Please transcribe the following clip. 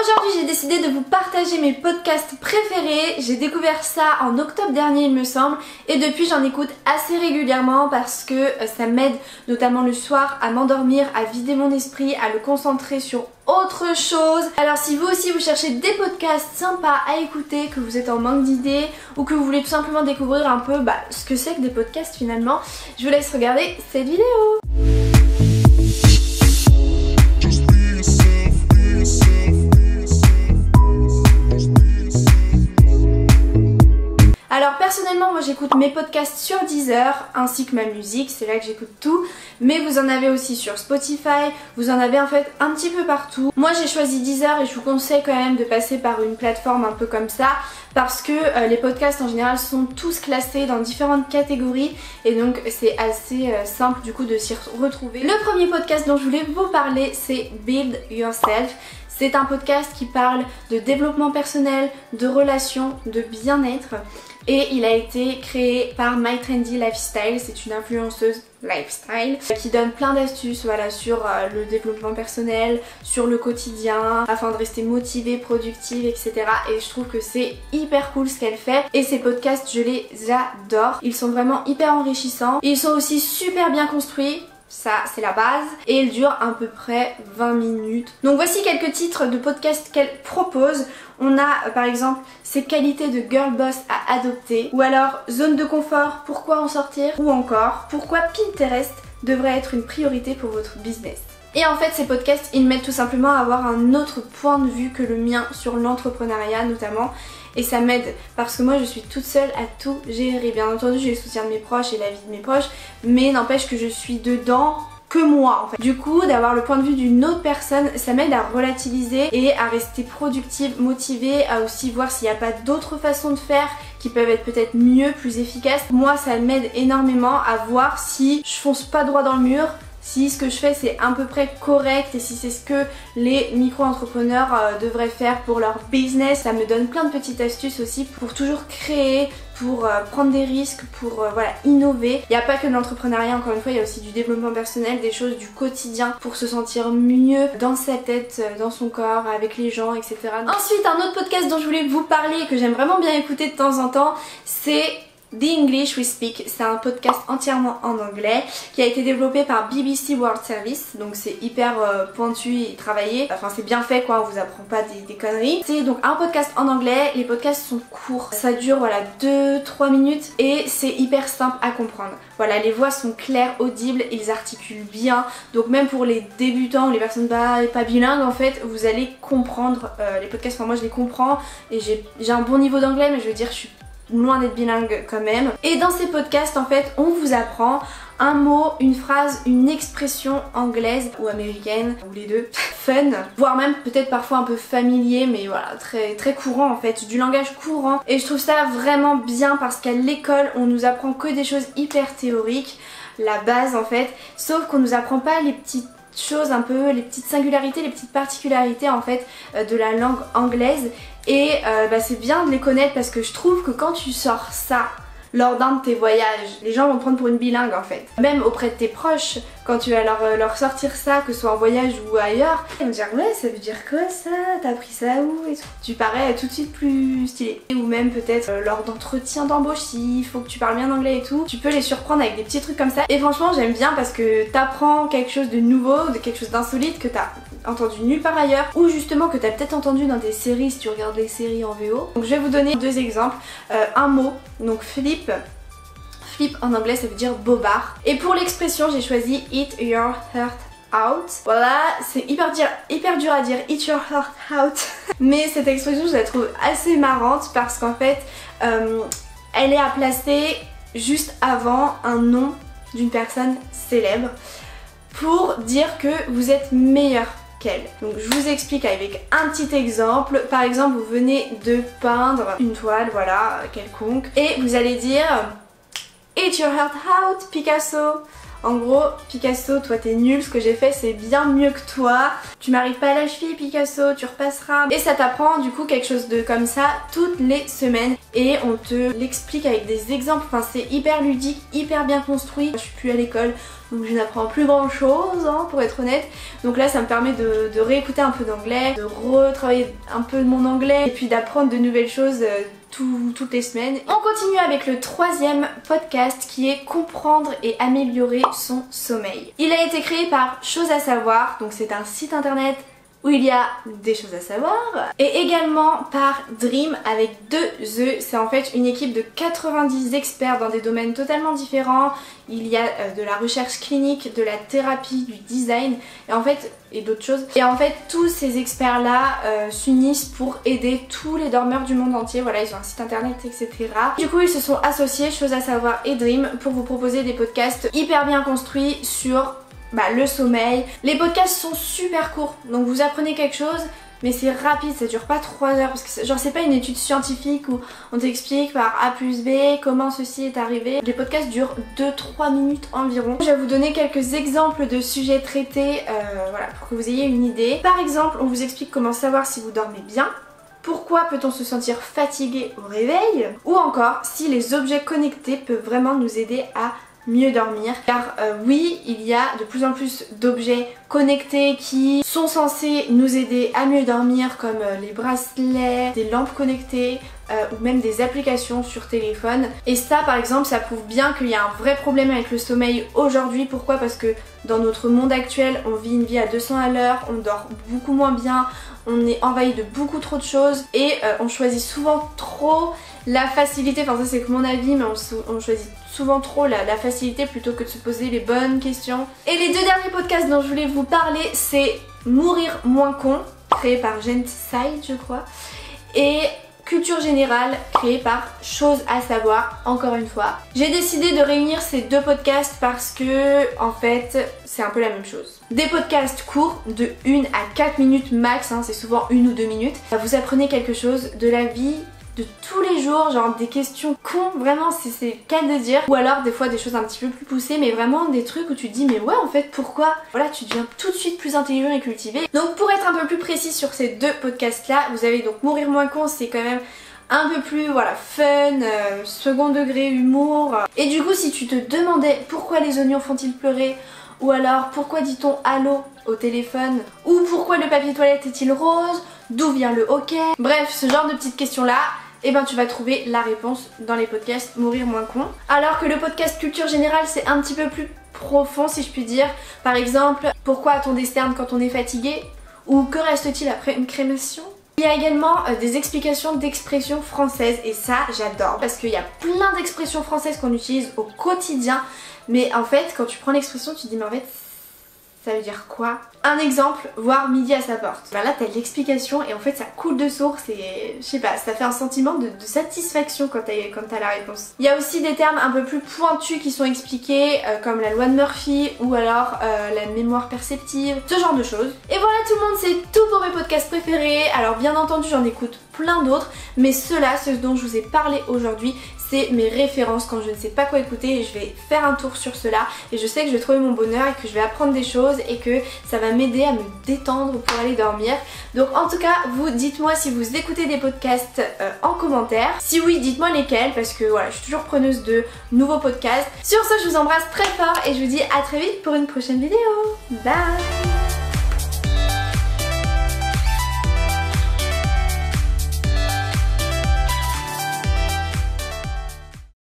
Aujourd'hui j'ai décidé de vous partager mes podcasts préférés. J'ai découvert ça en octobre dernier il me semble et depuis j'en écoute assez régulièrement parce que ça m'aide notamment le soir à m'endormir, à vider mon esprit, à le concentrer sur autre chose. Alors si vous aussi vous cherchez des podcasts sympas à écouter, que vous êtes en manque d'idées ou que vous voulez tout simplement découvrir un peu ce que c'est que des podcasts finalement, je vous laisse regarder cette vidéo. Alors personnellement moi j'écoute mes podcasts sur Deezer ainsi que ma musique, c'est là que j'écoute tout, mais vous en avez aussi sur Spotify, vous en avez en fait un petit peu partout. Moi j'ai choisi Deezer et je vous conseille quand même de passer par une plateforme un peu comme ça parce que les podcasts en général sont tous classés dans différentes catégories et donc c'est assez simple du coup de s'y retrouver. Le premier podcast dont je voulais vous parler c'est Build Yourself. C'est un podcast qui parle de développement personnel, de relations, de bien-être et il a été créé par My Trendy Lifestyle, c'est une influenceuse lifestyle qui donne plein d'astuces sur le développement personnel, sur le quotidien, afin de rester motivée, productive, etc. Et je trouve que c'est hyper cool ce qu'elle fait et ces podcasts je les adore. Ils sont vraiment hyper enrichissants, ils sont aussi super bien construits. Ça c'est la base et il dure à peu près 20 minutes. Donc voici quelques titres de podcasts qu'elle propose. On a par exemple ses qualités de girl boss à adopter, ou alors zone de confort, pourquoi en sortir, ou encore pourquoi Pinterest devrait être une priorité pour votre business. Et en fait ces podcasts ils m'aident tout simplement à avoir un autre point de vue que le mien sur l'entrepreneuriat notamment. Et ça m'aide parce que moi je suis toute seule à tout gérer. Bien entendu j'ai le soutien de mes proches et la vie de mes proches, mais n'empêche que je suis dedans que moi en fait. Du coup d'avoir le point de vue d'une autre personne ça m'aide à relativiser et à rester productive, motivée, à aussi voir s'il n'y a pas d'autres façons de faire qui peuvent être peut-être mieux, plus efficaces. Moi ça m'aide énormément à voir si je fonce pas droit dans le mur, si ce que je fais c'est à peu près correct et si c'est ce que les micro-entrepreneurs devraient faire pour leur business. Ça me donne plein de petites astuces aussi pour toujours créer, pour prendre des risques, pour innover. Il n'y a pas que de l'entrepreneuriat, encore une fois, il y a aussi du développement personnel, des choses du quotidien pour se sentir mieux dans sa tête, dans son corps, avec les gens, etc. Ensuite, un autre podcast dont je voulais vous parler et que j'aime vraiment bien écouter de temps en temps, c'est The English We Speak. C'est un podcast entièrement en anglais qui a été développé par BBC World Service, donc c'est hyper pointu et travaillé, enfin c'est bien fait quoi, on vous apprend pas des conneries. C'est donc un podcast en anglais, les podcasts sont courts, ça dure 2-3 minutes et c'est hyper simple à comprendre. Voilà, les voix sont claires, audibles, ils articulent bien, donc même pour les débutants ou les personnes pas bilingues en fait, vous allez comprendre les podcasts. Enfin moi je les comprends et j'ai un bon niveau d'anglais, mais je veux dire je suis loin d'être bilingue quand même. Et dans ces podcasts en fait on vous apprend un mot, une phrase, une expression anglaise ou américaine ou les deux, fun, voire même peut-être parfois un peu familier, mais voilà, très courant en fait, du langage courant. Et je trouve ça vraiment bien parce qu'à l'école on nous apprend que des choses hyper théoriques, la base en fait, sauf qu'on nous apprend pas les petites choses un peu, les petites singularités, les petites particularités en fait de la langue anglaise. Et c'est bien de les connaître parce que je trouve que quand tu sors ça lors d'un de tes voyages, les gens vont te prendre pour une bilingue en fait. Même auprès de tes proches, quand tu vas leur sortir ça, que ce soit en voyage ou ailleurs, ils vont dire ouais ça veut dire quoi ça, t'as appris ça où et tout. Tu parais tout de suite plus stylé. Ou même peut-être lors d'entretien d'embauche, s'il faut que tu parles bien anglais et tout, tu peux les surprendre avec des petits trucs comme ça. Et franchement j'aime bien parce que t'apprends quelque chose de nouveau, de quelque chose d'insolite que t'as entendu nulle part ailleurs, ou justement que t'as peut-être entendu dans des séries si tu regardes les séries en VO. Donc je vais vous donner deux exemples. Un mot, donc flip en anglais ça veut dire bobard. Et pour l'expression j'ai choisi eat your heart out. Voilà, c'est hyper dur à dire, eat your heart out. Mais cette expression je la trouve assez marrante parce qu'en fait elle est à placer juste avant un nom d'une personne célèbre pour dire que vous êtes meilleur qu'elle. Donc je vous explique avec un petit exemple. Par exemple vous venez de peindre une toile, voilà, quelconque, et vous allez dire eat your heart out Picasso. En gros, Picasso, toi t'es nul, ce que j'ai fait c'est bien mieux que toi. Tu m'arrives pas à la cheville Picasso, tu repasseras. Et ça t'apprend du coup quelque chose de comme ça toutes les semaines. Et on te l'explique avec des exemples, enfin c'est hyper ludique, hyper bien construit. Je suis plus à l'école, donc je n'apprends plus grand chose hein, pour être honnête. Donc là ça me permet de réécouter un peu d'anglais, de retravailler un peu de mon anglais et puis d'apprendre de nouvelles choses toutes les semaines. On continue avec le troisième podcast qui est comprendre et améliorer son sommeil. Il a été créé par Chose à savoir, donc c'est un site internet où il y a des choses à savoir, et également par Dream avec 2 E. C'est en fait une équipe de 90 experts dans des domaines totalement différents. Il y a de la recherche clinique, de la thérapie, du design et en fait et d'autres choses. Et en fait tous ces experts là s'unissent pour aider tous les dormeurs du monde entier. Voilà, ils ont un site internet etc. Du coup ils se sont associés, Chose à savoir et Dream, pour vous proposer des podcasts hyper bien construits sur le sommeil. Les podcasts sont super courts, donc vous apprenez quelque chose, mais c'est rapide, ça dure pas 3 heures, parce que genre c'est pas une étude scientifique où on t'explique par A plus B comment ceci est arrivé. Les podcasts durent 2-3 minutes environ. Je vais vous donner quelques exemples de sujets traités, voilà, pour que vous ayez une idée. Par exemple, on vous explique comment savoir si vous dormez bien. Pourquoi peut-on se sentir fatigué au réveil? Ou encore, si les objets connectés peuvent vraiment nous aider à mieux dormir, car oui, il y a de plus en plus d'objets connectés qui sont censés nous aider à mieux dormir, comme les bracelets, des lampes connectées ou même des applications sur téléphone. Et ça par exemple, ça prouve bien qu'il y a un vrai problème avec le sommeil aujourd'hui. Pourquoi? Parce que dans notre monde actuel, on vit une vie à 200 à l'heure, on dort beaucoup moins bien, on est envahi de beaucoup trop de choses et on choisit souvent trop la facilité, enfin ça c'est que mon avis, mais on choisit souvent trop la facilité plutôt que de se poser les bonnes questions. Et les 2 derniers podcasts dont je voulais vous parler, c'est Mourir moins con, créé par Gentside je crois, et Culture Générale, créé par Chose à savoir, encore une fois. J'ai décidé de réunir ces 2 podcasts parce que en fait c'est un peu la même chose. Des podcasts courts de 1 à 4 minutes max, hein, c'est souvent 1 ou 2 minutes. Vous apprenez quelque chose de la vie de tous les jours, genre des questions cons, vraiment c'est le cas de dire, ou alors des fois des choses un petit peu plus poussées, mais vraiment des trucs où tu te dis mais ouais en fait pourquoi, voilà, tu deviens tout de suite plus intelligent et cultivé. Donc pour être un peu plus précis sur ces 2 podcasts là, vous avez donc Mourir moins con, c'est quand même un peu plus voilà fun, second degré humour. Et du coup si tu te demandais pourquoi les oignons font-ils pleurer, ou alors pourquoi dit-on allô au téléphone, ou pourquoi le papier toilette est-il rose, d'où vient le hockey, bref ce genre de petites questions là, et ben tu vas trouver la réponse dans les podcasts Mourir moins con. Alors que le podcast Culture Générale c'est un petit peu plus profond si je puis dire. Par exemple, pourquoi a-t-on des cernes quand on est fatigué, ou que reste-t-il après une crémation. Il y a également des explications d'expressions françaises et ça j'adore parce qu'il y a plein d'expressions françaises qu'on utilise au quotidien, mais en fait quand tu prends l'expression tu te dis mais en fait ça veut dire quoi? Un exemple, voir midi à sa porte. Bah là t'as l'explication et en fait ça coule de source et je sais pas, ça fait un sentiment de satisfaction quand t'as la réponse. Il y a aussi des termes un peu plus pointus qui sont expliqués comme la loi de Murphy ou alors la mémoire perceptive, ce genre de choses. Et voilà tout le monde, c'est tout pour mes podcasts préférés. Alors bien entendu j'en écoute plein d'autres, mais ceux-là, ceux dont je vous ai parlé aujourd'hui, c'est mes références quand je ne sais pas quoi écouter et je vais faire un tour sur cela et je sais que je vais trouver mon bonheur et que je vais apprendre des choses et que ça va m'aider à me détendre pour aller dormir. Donc en tout cas vous dites-moi si vous écoutez des podcasts en commentaire. Si oui, dites-moi lesquels parce que voilà, je suis toujours preneuse de nouveaux podcasts. Sur ce, je vous embrasse très fort et je vous dis à très vite pour une prochaine vidéo. Bye.